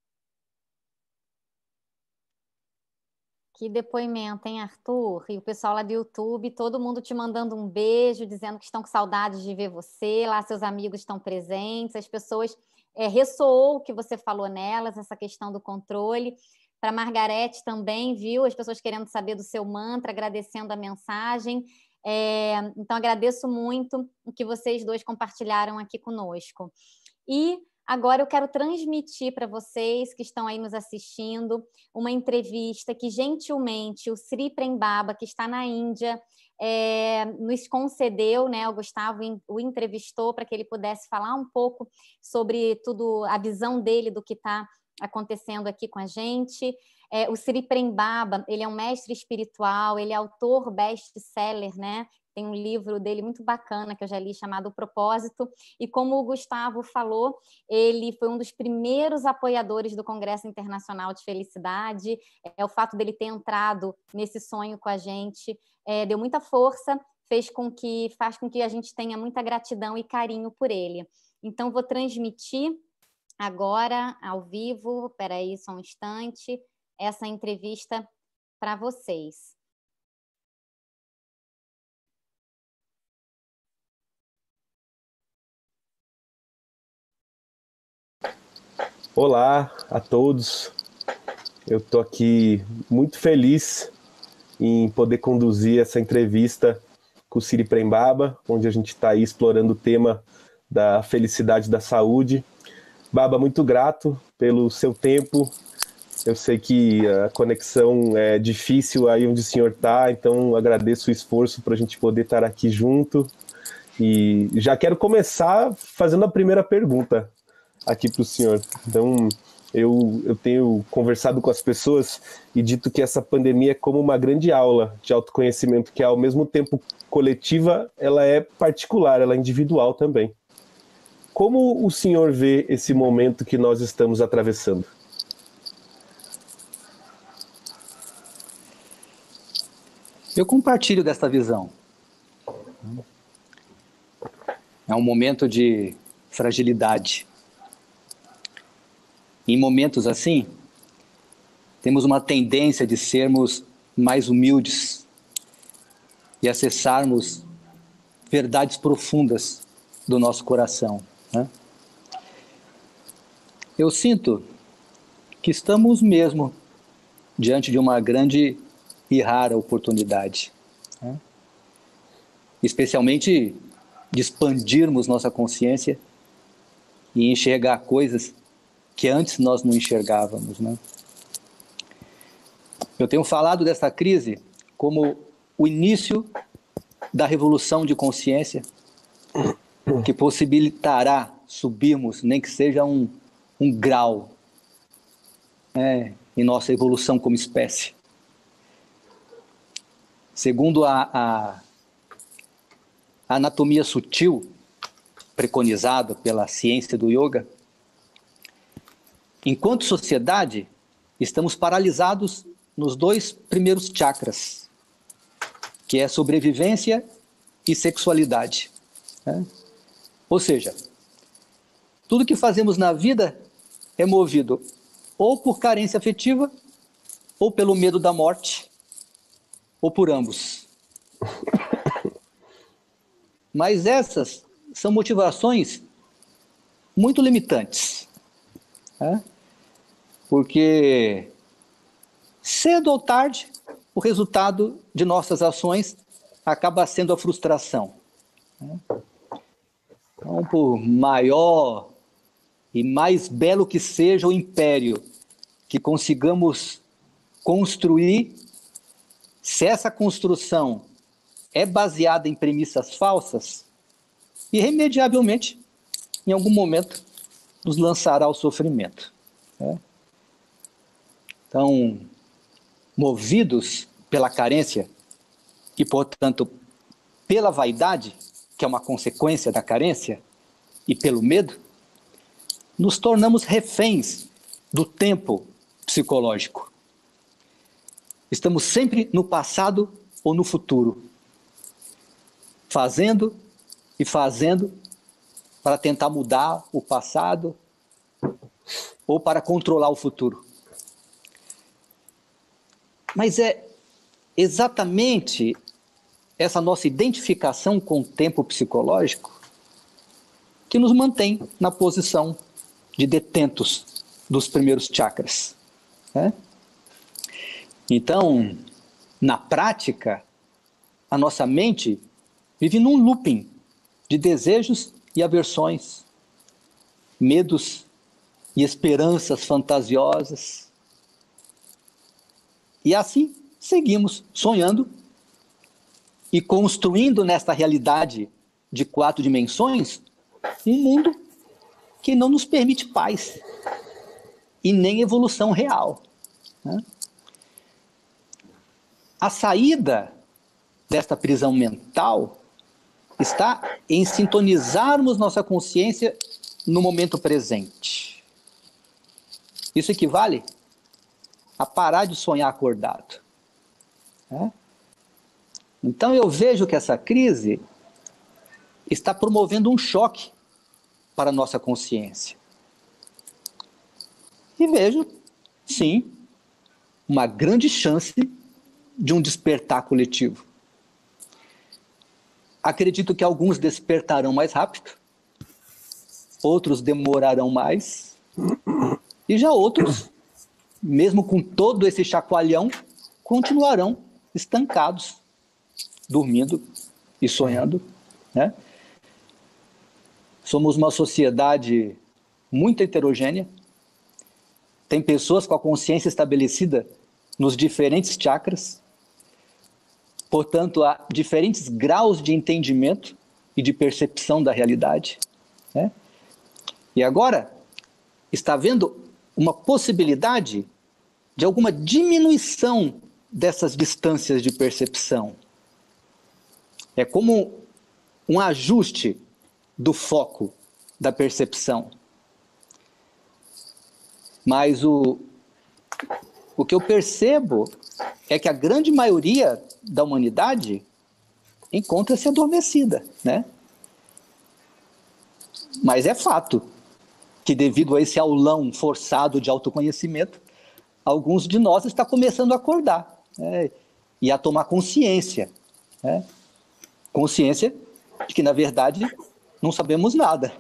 Speaker 1: Que depoimento, hein, Arthur? E o pessoal lá do YouTube, todo mundo te mandando um beijo, dizendo que estão com saudades de ver você, lá seus amigos estão presentes, as pessoas ressoou o que você falou nelas, essa questão do controle. Para Margarete também, viu? As pessoas querendo saber do seu mantra, agradecendo a mensagem. Então, agradeço muito o que vocês dois compartilharam aqui conosco. E Agora eu quero transmitir para vocês que estão aí nos assistindo uma entrevista que gentilmente o Sri Prem Baba, que está na Índia, nos concedeu, né? O Gustavo o entrevistou para que ele pudesse falar um pouco sobre tudo, a visão dele do que está acontecendo aqui com a gente. O Sri Prem Baba, ele é um mestre espiritual, ele é autor best-seller, né? Tem um livro dele muito bacana que eu já li, chamado O Propósito, e como o Gustavo falou, ele foi um dos primeiros apoiadores do Congresso Internacional de Felicidade. O fato dele ter entrado nesse sonho com a gente deu muita força, faz com que a gente tenha muita gratidão e carinho por ele. Então, vou transmitir agora, ao vivo, espera aí só um instante, essa entrevista para vocês.
Speaker 2: Olá a todos, eu estou aqui muito feliz em poder conduzir essa entrevista com o Sri Prem Baba, onde a gente está aí explorando o tema da felicidade da saúde. Baba, muito grato pelo seu tempo, eu sei que a conexão é difícil aí onde o senhor está, então agradeço o esforço para a gente poder estar aqui junto. E já quero começar fazendo a primeira pergunta aqui para o senhor. Então, eu tenho conversado com as pessoas e dito que essa pandemia é como uma grande aula de autoconhecimento, que ao mesmo tempo coletiva, ela é particular, ela é individual também. Como o senhor vê esse momento que nós estamos atravessando?
Speaker 5: Eu compartilho dessa visão. É um momento de fragilidade. Em momentos assim, temos uma tendência de sermos mais humildes e acessarmos verdades profundas do nosso coração, né? Eu sinto que estamos mesmo diante de uma grande e rara oportunidade, né? Especialmente de expandirmos nossa consciência e enxergar coisas que antes nós não enxergávamos, né? Eu tenho falado dessa crise como o início da revolução de consciência que possibilitará subirmos, nem que seja um grau, em nossa evolução como espécie. Segundo a anatomia sutil preconizada pela ciência do yoga, enquanto sociedade, estamos paralisados nos 2 primeiros chakras, que é sobrevivência e sexualidade, né? Ou seja, tudo que fazemos na vida é movido ou por carência afetiva, ou pelo medo da morte, ou por ambos. Mas essas são motivações muito limitantes, né? Porque cedo ou tarde, o resultado de nossas ações acaba sendo a frustração, né? Então, por maior e mais belo que seja o império que consigamos construir, se essa construção é baseada em premissas falsas, irremediavelmente, em algum momento, nos lançará ao sofrimento, né? Então, movidos pela carência e, portanto, pela vaidade, que é uma consequência da carência, e pelo medo, nos tornamos reféns do tempo psicológico. Estamos sempre no passado ou no futuro, fazendo e fazendo para tentar mudar o passado ou para controlar o futuro. Mas é exatamente essa nossa identificação com o tempo psicológico que nos mantém na posição de detentos dos primeiros chakras, né? Então, na prática, a nossa mente vive num looping de desejos e aversões, medos e esperanças fantasiosas. E assim seguimos sonhando e construindo nesta realidade de 4 dimensões um mundo que não nos permite paz e nem evolução real, né? A saída desta prisão mental está em sintonizarmos nossa consciência no momento presente. Isso equivale a parar de sonhar acordado, né? Então eu vejo que essa crise está promovendo um choque para a nossa consciência. E vejo, sim, uma grande chance de um despertar coletivo. Acredito que alguns despertarão mais rápido, outros demorarão mais, e já outros, mesmo com todo esse chacoalhão, continuarão estancados, dormindo e sonhando, né? Somos uma sociedade muito heterogênea, tem pessoas com a consciência estabelecida nos diferentes chakras, portanto, há diferentes graus de entendimento e de percepção da realidade, né? E agora, está havendo uma possibilidade de alguma diminuição dessas distâncias de percepção. É como um ajuste do foco da percepção. Mas o que eu percebo é que a grande maioria da humanidade encontra-se adormecida, né? Mas é fato que, devido a esse aulão forçado de autoconhecimento, alguns de nós estão começando a acordar, né? E a tomar consciência, né? Consciência de que, na verdade, não sabemos nada.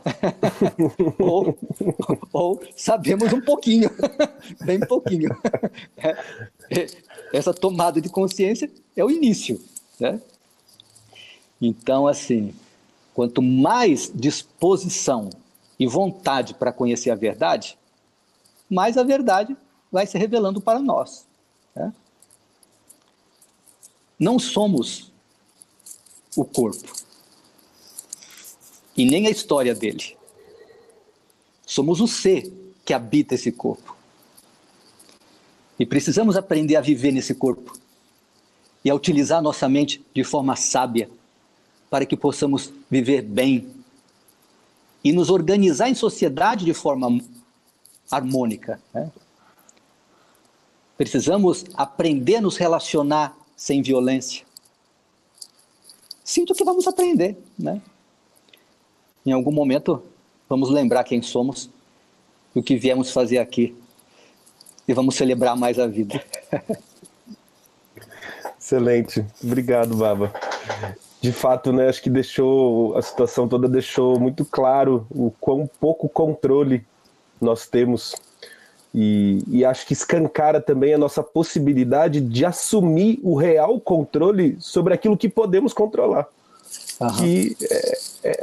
Speaker 5: ou sabemos um pouquinho, bem pouquinho. Essa tomada de consciência é o início, né? Então, assim, quanto mais disposição e vontade para conhecer a verdade, mais a verdade vai se revelando para nós, né? Não somos o corpo e nem a história dele. Somos o ser que habita esse corpo. E precisamos aprender a viver nesse corpo e a utilizar nossa mente de forma sábia para que possamos viver bem e nos organizar em sociedade de forma harmônica, né? Precisamos aprender a nos relacionar sem violência. Sinto que vamos aprender, né? Em algum momento, vamos lembrar quem somos e o que viemos fazer aqui. E vamos celebrar mais a vida.
Speaker 2: Excelente. Obrigado, Baba. De fato, né, acho que a situação toda deixou muito claro o quão pouco controle nós temos. E acho que escancara também a nossa possibilidade de assumir o real controle sobre aquilo que podemos controlar. Uhum. Que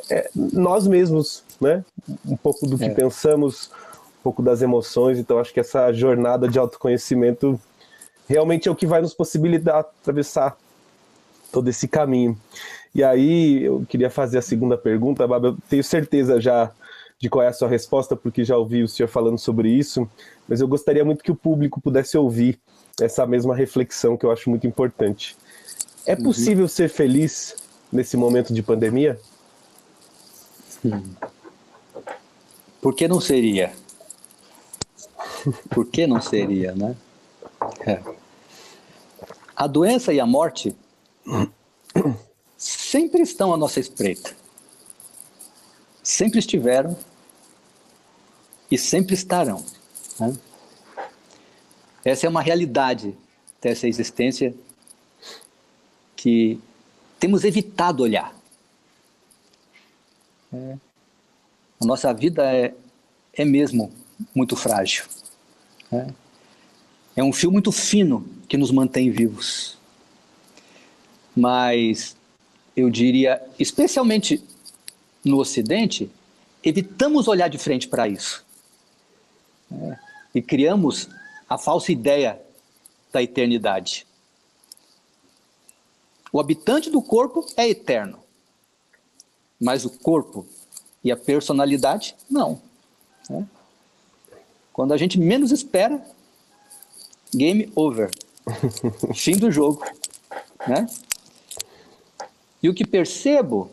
Speaker 2: é nós mesmos, né? Um pouco do que pensamos, um pouco das emoções. Então acho que essa jornada de autoconhecimento realmente é o que vai nos possibilitar atravessar todo esse caminho. E aí eu queria fazer a segunda pergunta, Baba. Eu tenho certeza já de qual é a sua resposta, porque já ouvi o senhor falando sobre isso, mas eu gostaria muito que o público pudesse ouvir essa mesma reflexão que eu acho muito importante. É possível ser feliz nesse momento de pandemia?
Speaker 5: Por que não seria? Por que não seria, né? A doença e a morte sempre estão à nossa espreita. Sempre estiveram e sempre estarão, né? Essa é uma realidade dessa existência que temos evitado olhar. A nossa vida é mesmo muito frágil, né? É um fio muito fino que nos mantém vivos. Mas eu diria, especialmente no Ocidente, evitamos olhar de frente para isso, né? E criamos a falsa ideia da eternidade. O habitante do corpo é eterno, mas o corpo e a personalidade, não, né? Quando a gente menos espera, game over, fim do jogo, né? E o que percebo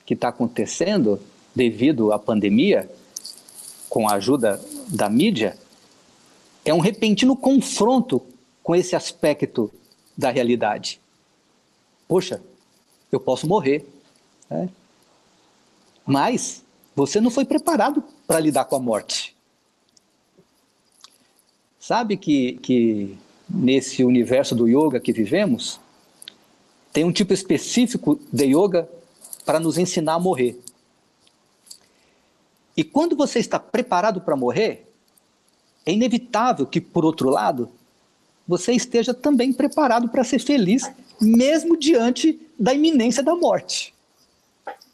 Speaker 5: que está acontecendo devido à pandemia, com a ajuda da mídia, é um repentino confronto com esse aspecto da realidade. Poxa, eu posso morrer, né? Mas você não foi preparado para lidar com a morte. Sabe que nesse universo do yoga que vivemos, tem um tipo específico de yoga para nos ensinar a morrer. E quando você está preparado para morrer, é inevitável que, por outro lado, você esteja também preparado para ser feliz, mesmo diante da iminência da morte,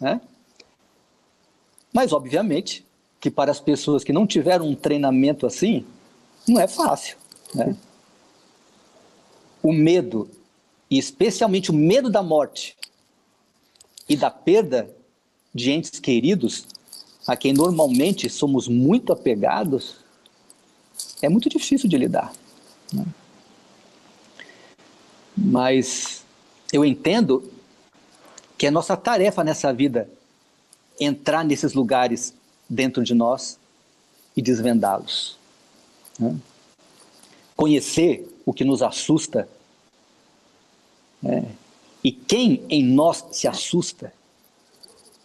Speaker 5: né? Mas, obviamente, que para as pessoas que não tiveram um treinamento assim, não é fácil, né? O medo, e especialmente o medo da morte e da perda de entes queridos, a quem normalmente somos muito apegados, é muito difícil de lidar, né? Mas eu entendo que é nossa tarefa nessa vida entrar nesses lugares dentro de nós e desvendá-los, né? Conhecer o que nos assusta, né? E quem em nós se assusta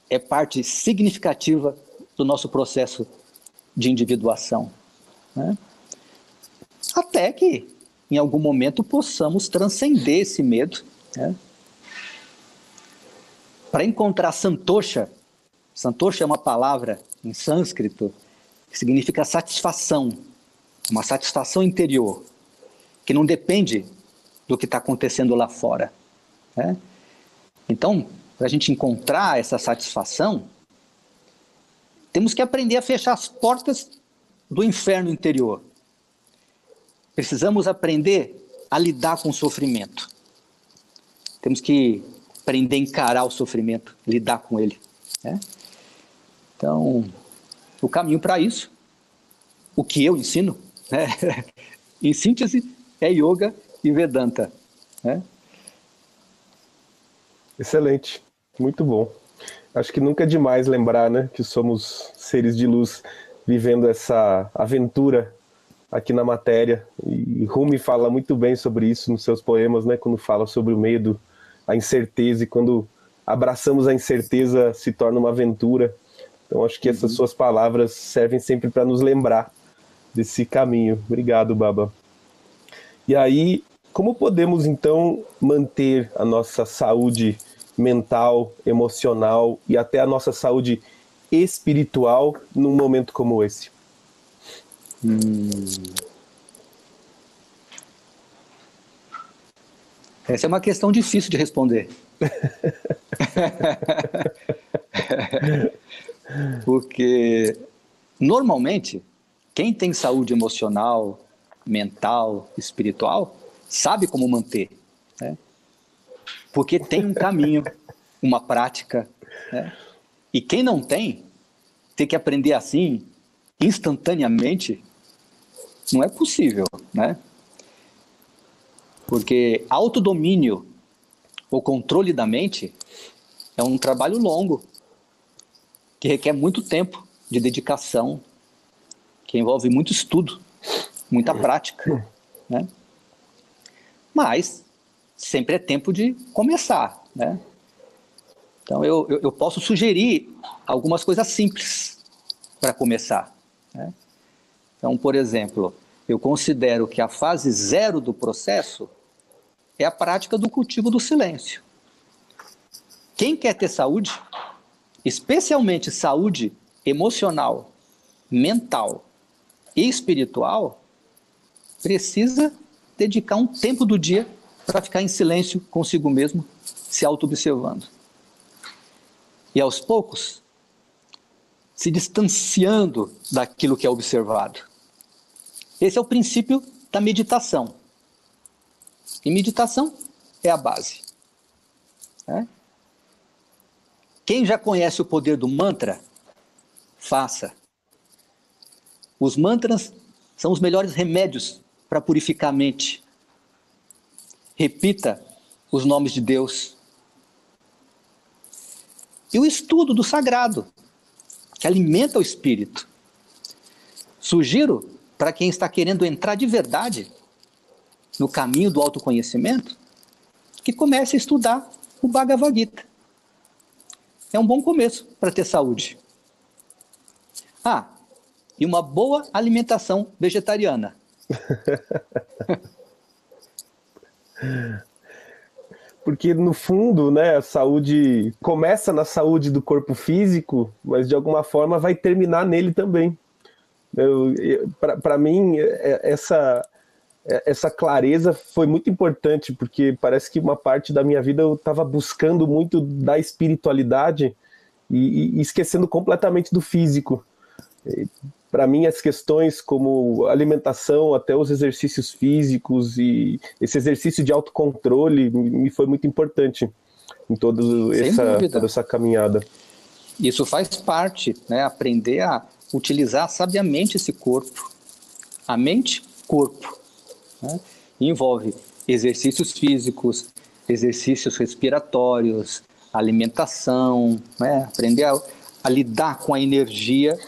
Speaker 5: é parte significativa do nosso processo de individuação, né? Até que, em algum momento, possamos transcender esse medo, né? Para encontrar santosha, santosha é uma palavra em sânscrito que significa satisfação, uma satisfação interior, que não depende do que está acontecendo lá fora, né? Então, para a gente encontrar essa satisfação, temos que aprender a fechar as portas do inferno interior. Precisamos aprender a lidar com o sofrimento. Temos que aprender a encarar o sofrimento, lidar com ele, né? Então, o caminho para isso, o que eu ensino, né? Em síntese, é yoga e Vedanta, né?
Speaker 2: Excelente, muito bom. Acho que nunca é demais lembrar, né, que somos seres de luz vivendo essa aventura aqui na matéria. E Rumi fala muito bem sobre isso nos seus poemas, né, quando fala sobre o medo, a incerteza, e quando abraçamos a incerteza se torna uma aventura. Então acho que essas suas palavras servem sempre para nos lembrar desse caminho. Obrigado, Baba. E aí, como podemos então manter a nossa saúde mental, emocional e até a nossa saúde espiritual num momento como esse?
Speaker 5: Essa é uma questão difícil de responder. Porque, normalmente, quem tem saúde emocional, mental, espiritual, sabe como manter, né? Porque tem um caminho, uma prática, né? E quem não tem, ter que aprender assim, instantaneamente, não é possível, né? Porque autodomínio, o controle da mente, é um trabalho longo, que requer muito tempo de dedicação, que envolve muito estudo, muita prática, né? Mas sempre é tempo de começar, né? Então eu posso sugerir algumas coisas simples para começar, né? Então, por exemplo, eu considero que a fase 0 do processo é a prática do cultivo do silêncio. Quem quer ter saúde, especialmente saúde emocional, mental e espiritual, precisa dedicar um tempo do dia para ficar em silêncio consigo mesmo, se auto-observando. E aos poucos, se distanciando daquilo que é observado. Esse é o princípio da meditação. E meditação é a base. Né? Quem já conhece o poder do mantra, faça. Os mantras são os melhores remédios para purificar a mente. Repita os nomes de Deus. E o estudo do sagrado, que alimenta o espírito. Sugiro, para quem está querendo entrar de verdade no caminho do autoconhecimento, que comece a estudar o Bhagavad Gita. É um bom começo para ter saúde. E uma boa alimentação vegetariana.
Speaker 2: Porque, no fundo, né, a saúde começa na saúde do corpo físico, mas, de alguma forma, vai terminar nele também. Para mim, essa clareza foi muito importante, porque parece que uma parte da minha vida eu estava buscando muito da espiritualidade e esquecendo completamente do físico. Para mim, as questões como alimentação, até os exercícios físicos e esse exercício de autocontrole me foi muito importante em toda essa caminhada.
Speaker 5: Isso faz parte, né? Aprender a utilizar sabiamente esse corpo. A mente, corpo. Né? Envolve exercícios físicos, exercícios respiratórios, alimentação, né? Aprender a lidar com a energia,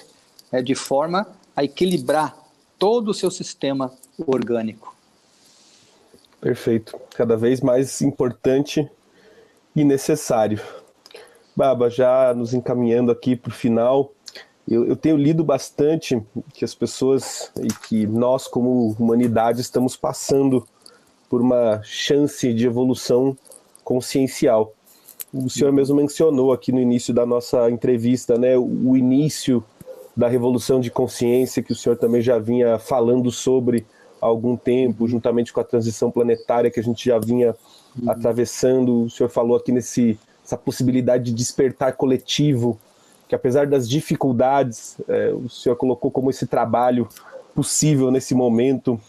Speaker 5: de forma a equilibrar todo o seu sistema orgânico.
Speaker 2: Perfeito. Cada vez mais importante e necessário. Baba, já nos encaminhando aqui para o final, eu tenho lido bastante que as pessoas e que nós, como humanidade, estamos passando por uma chance de evolução consciencial. O senhor mesmo mencionou aqui no início da nossa entrevista, né, o início da revolução de consciência, que o senhor também já vinha falando sobre há algum tempo, juntamente com a transição planetária que a gente já vinha atravessando. O senhor falou aqui essa possibilidade de despertar coletivo, que apesar das dificuldades, o senhor colocou como esse trabalho possível nesse momento.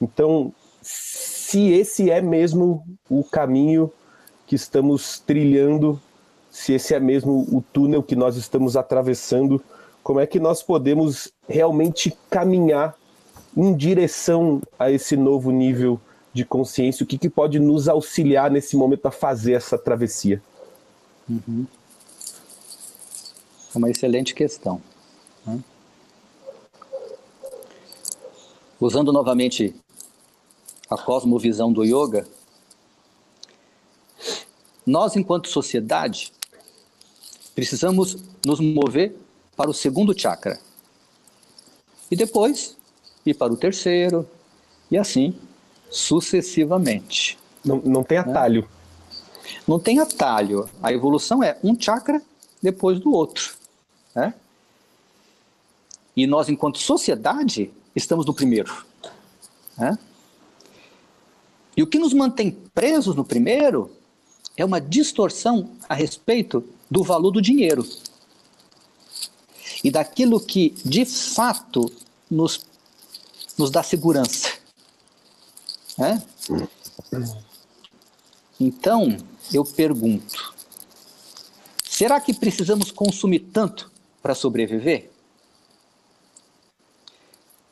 Speaker 2: Então, se esse é mesmo o caminho que estamos trilhando, se esse é mesmo o túnel que nós estamos atravessando, como é que nós podemos realmente caminhar em direção a esse novo nível de consciência? O que pode nos auxiliar nesse momento a fazer essa travessia?
Speaker 5: É uma excelente questão. Né? Usando novamente a cosmovisão do yoga, nós, enquanto sociedade, precisamos nos mover para o segundo chakra. E depois ir para o terceiro, e assim sucessivamente.
Speaker 2: Não tem atalho.
Speaker 5: Né? Não tem atalho. A evolução é um chakra depois do outro. Né? E nós, enquanto sociedade, estamos no primeiro. Né? E o que nos mantém presos no primeiro é uma distorção a respeito do valor do dinheiro e daquilo que, de fato, nos dá segurança. Né? Então, eu pergunto, será que precisamos consumir tanto para sobreviver?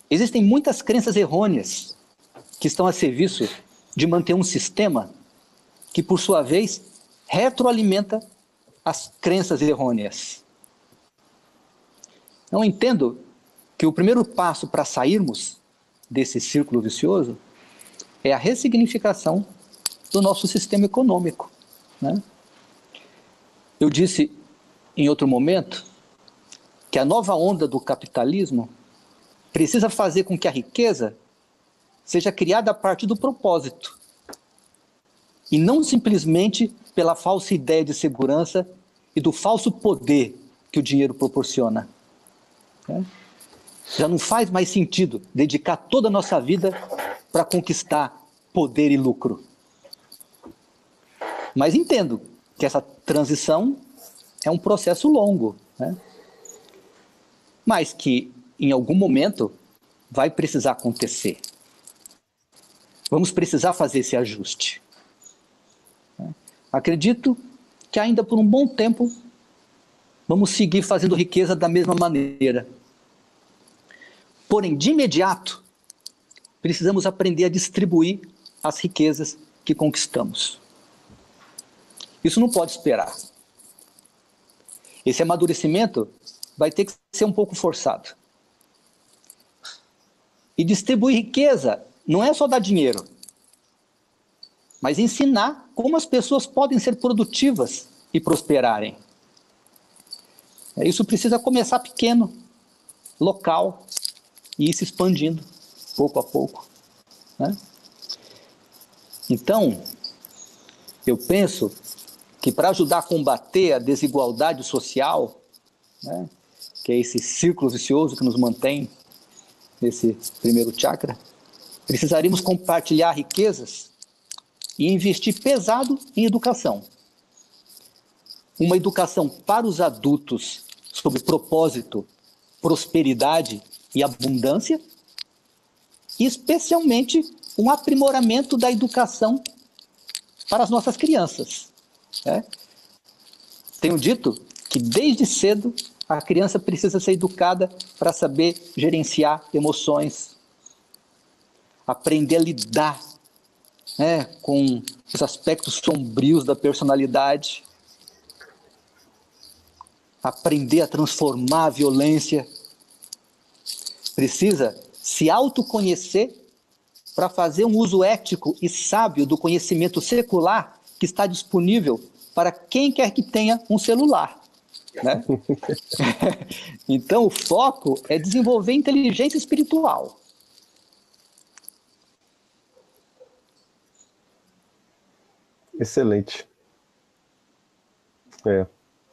Speaker 5: Existem muitas crenças errôneas que estão a serviço de manter um sistema que, por sua vez, retroalimenta as crenças errôneas. Eu entendo que o primeiro passo para sairmos desse círculo vicioso é a ressignificação do nosso sistema econômico. Né? Eu disse em outro momento que a nova onda do capitalismo precisa fazer com que a riqueza seja criada a partir do propósito e não simplesmente pela falsa ideia de segurança e do falso poder que o dinheiro proporciona. Já não faz mais sentido dedicar toda a nossa vida para conquistar poder e lucro. Mas entendo que essa transição é um processo longo. Né? mas que em algum momento vai precisar acontecer. Vamos precisar fazer esse ajuste. Acredito que ainda por um bom tempo vamos seguir fazendo riqueza da mesma maneira. Porém, de imediato, precisamos aprender a distribuir as riquezas que conquistamos. Isso não pode esperar. Esse amadurecimento vai ter que ser um pouco forçado. E distribuir riqueza não é só dar dinheiro, mas ensinar como as pessoas podem ser produtivas e prosperarem. Isso precisa começar pequeno, local, e ir se expandindo, pouco a pouco, né? Então, eu penso que para ajudar a combater a desigualdade social, né, que é esse círculo vicioso que nos mantém nesse primeiro chakra, precisaríamos compartilhar riquezas e investir pesado em educação. Uma educação para os adultos sobre propósito, prosperidade e abundância, e especialmente um aprimoramento da educação para as nossas crianças. Né? Tenho dito que desde cedo a criança precisa ser educada para saber gerenciar emoções, aprender a lidar, né, com os aspectos sombrios da personalidade, aprender a transformar a violência. Precisa se autoconhecer para fazer um uso ético e sábio do conhecimento secular que está disponível para quem quer que tenha um celular. Né? Então, o foco é desenvolver inteligência espiritual.
Speaker 2: Excelente.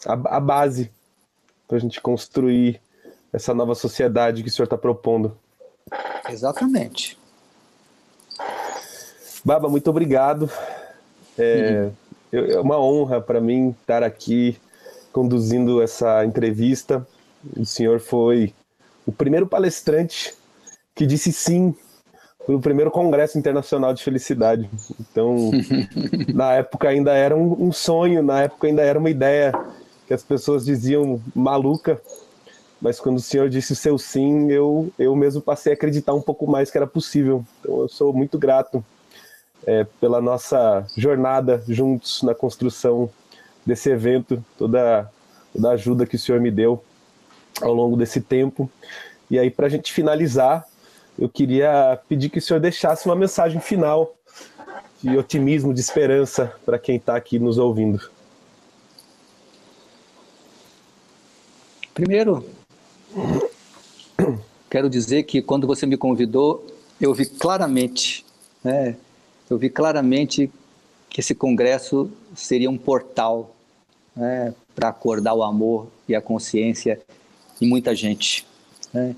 Speaker 2: A base para a gente construir essa nova sociedade que o senhor está propondo.
Speaker 5: Exatamente.
Speaker 2: Baba, muito obrigado. É uma honra para mim estar aqui conduzindo essa entrevista. O senhor foi o primeiro palestrante que disse sim no primeiro Congresso Internacional de Felicidade. Então, na época ainda era um sonho, na época ainda era uma ideia que as pessoas diziam maluca, mas quando o senhor disse o seu sim, eu mesmo passei a acreditar um pouco mais que era possível. Então, eu sou muito grato pela nossa jornada juntos na construção desse evento, toda a ajuda que o senhor me deu ao longo desse tempo. E aí, para a gente finalizar, eu queria pedir que o senhor deixasse uma mensagem final de otimismo, de esperança para quem está aqui nos ouvindo.
Speaker 5: Primeiro, quero dizer que quando você me convidou, eu vi claramente, né, que esse congresso seria um portal, né, para acordar o amor e a consciência em muita gente, né?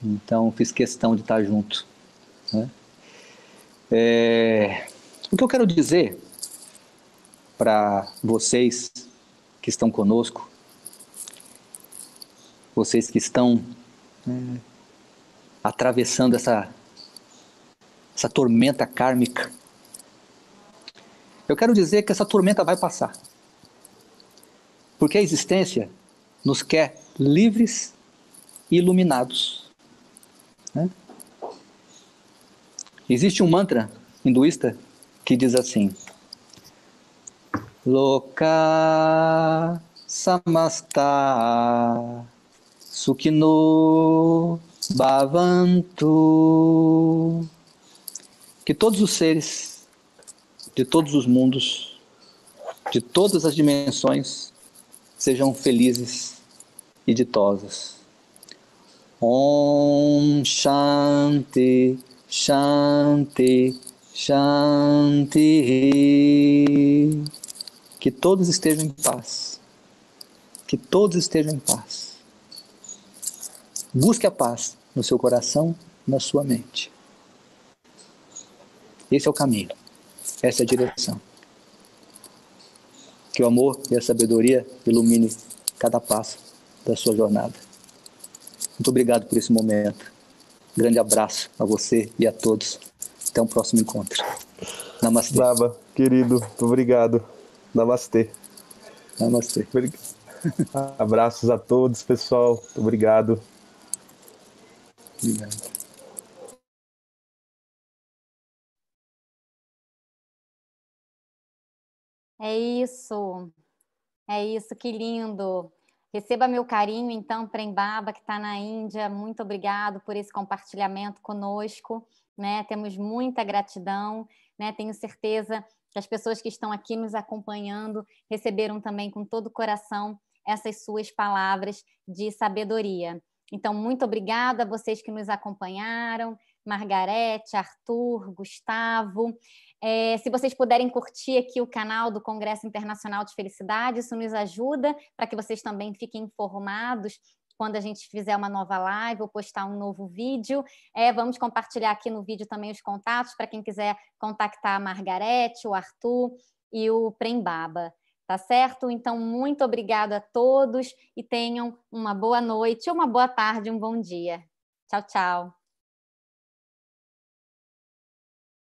Speaker 5: Então, fiz questão de estar junto, né? O que eu quero dizer para vocês que estão conosco, vocês que estão atravessando essa tormenta kármica, eu quero dizer que essa tormenta vai passar. Porque a existência nos quer livres e iluminados. Né? Existe um mantra hinduísta que diz assim: Loka samasta sukhino bhavantu. Que todos os seres de todos os mundos, de todas as dimensões, sejam felizes e ditosos. Om Shanti, Shanti, Shanti. Que todos estejam em paz. Que todos estejam em paz. Busque a paz no seu coração, na sua mente. Esse é o caminho. Essa é a direção. Que o amor e a sabedoria ilumine cada passo da sua jornada. Muito obrigado por esse momento. Grande abraço a você e a todos. Até um próximo encontro. Namastê.
Speaker 6: Baba, querido, muito obrigado. Namastê.
Speaker 5: Namastê.
Speaker 6: Abraços a todos, pessoal. Muito obrigado.
Speaker 5: Obrigado.
Speaker 1: É isso, que lindo. Receba meu carinho, então, Prem Baba, que está na Índia. Muito obrigado por esse compartilhamento conosco, né? Temos muita gratidão, né? Tenho certeza que as pessoas que estão aqui nos acompanhando receberam também com todo o coração essas suas palavras de sabedoria. Então, muito obrigada a vocês que nos acompanharam, Margarete, Arthur, Gustavo. Se vocês puderem curtir aqui o canal do Congresso Internacional de Felicidade, isso nos ajuda para que vocês também fiquem informados quando a gente fizer uma nova live ou postar um novo vídeo. Vamos compartilhar aqui no vídeo também os contatos para quem quiser contactar a Margarete, o Arthur e o Prem Baba. Tá certo? Então, muito obrigada a todos e tenham uma boa noite, uma boa tarde, um bom dia. Tchau, tchau.